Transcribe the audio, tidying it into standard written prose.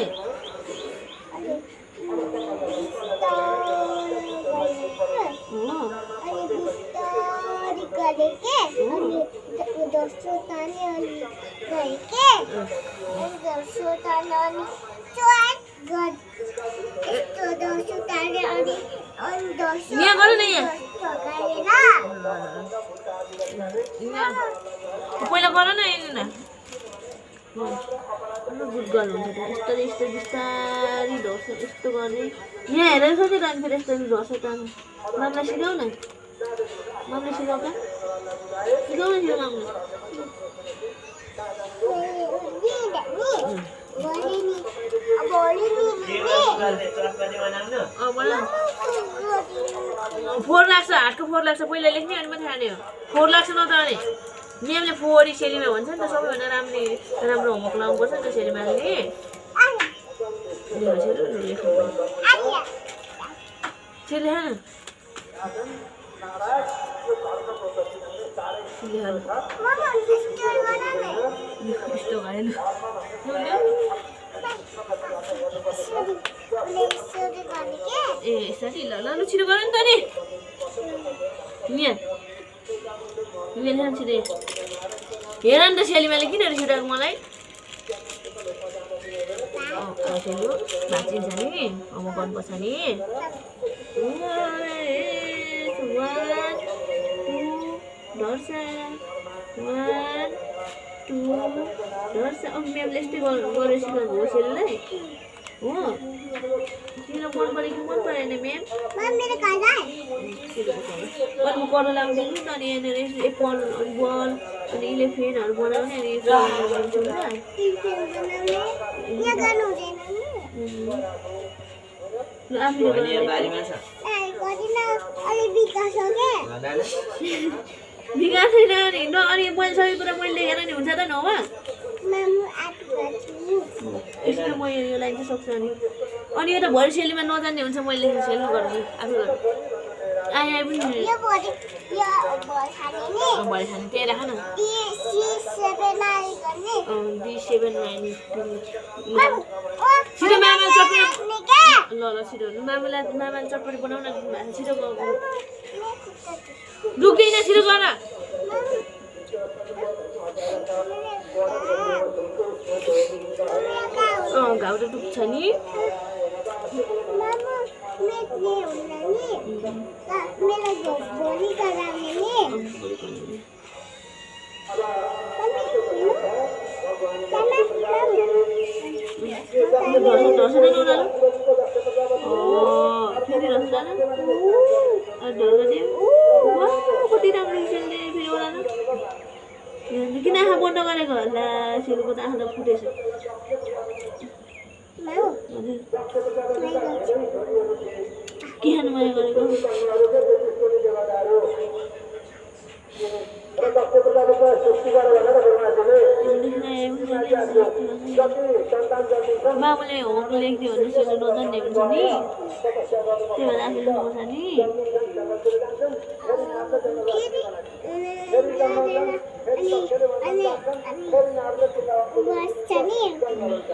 नि यहाँ गर न यहाँ पहिला गर न हेर्नु न गुड गर्ल हुन्छ त्यहाँ यस्तो यस्तो बिस्तारी ढोर्छ यस्तो गर्ने यहाँ हेरेर सोचेर अनि फेरि यस्तो ढोर्छ त मामलाई सिकाउ न मामलाई सिकाउ त सिकाउ न मामलाई फोहोर लाग्छ हातको फोहोर लाग्छ पहिला लेख्ने अनि मात्रै खाने हो फोहोर लाग्छ न त अनि म्यामले फोहोरी सेलीमा भन्छ नि त सबैभन्दा राम्रो होमवर्क लाउनुपर्छ नि त सेलीमाले सेली खान यस्तो भएन ए यसरी ल ल छिटो गर नि त नि यहाँ छिटो हेर नि त सेलीमाले किन रिसाएको मलाई भाँचिन्छ नि होमवर्क गर्नुपर्छ नि 1 2 1 2 ढर्छ म्यामले यस्तै गरेर सिकाउनु हो सेलीलाई हो तिमीलाई मन पऱ्यो कि मन परेन म्याम अनि म गर्न लाग्दैन नि त अनि यहाँनिर एप्पल अनि बल अनि इलेफेन्टहरू बनाउने अनि विकास छैन नि न अनि मैले सबै कुरा मैले लेखेर नि हुन्छ त नभए यस्तो म यो लाइन चाहिँ सक्छु अनि यो त भरि सेलीमा नजान्ने हुन्छ मैले लेखेर सेल गर्नु आफै गर्नु आए पनि भरि खाने त्यही राख न D7 9 छिटो मामा चटपटी ल ल छिटो मामाले चटपटी बनाउन छिटो दुख्दैन छिटो गर घाउ त दुख्छ नि फेरि रस कति राम्रो फेरि ओह्रालो किन आँखा बन्द गरेको होला सेलुको त आँखा त फुटेछ के खानु माया गरेको बाबाले होमवर्क लेखिदियो भने सेलु नजान्ने हुन्छ नि त्यही भएर आफूले लेख्नुपर्छ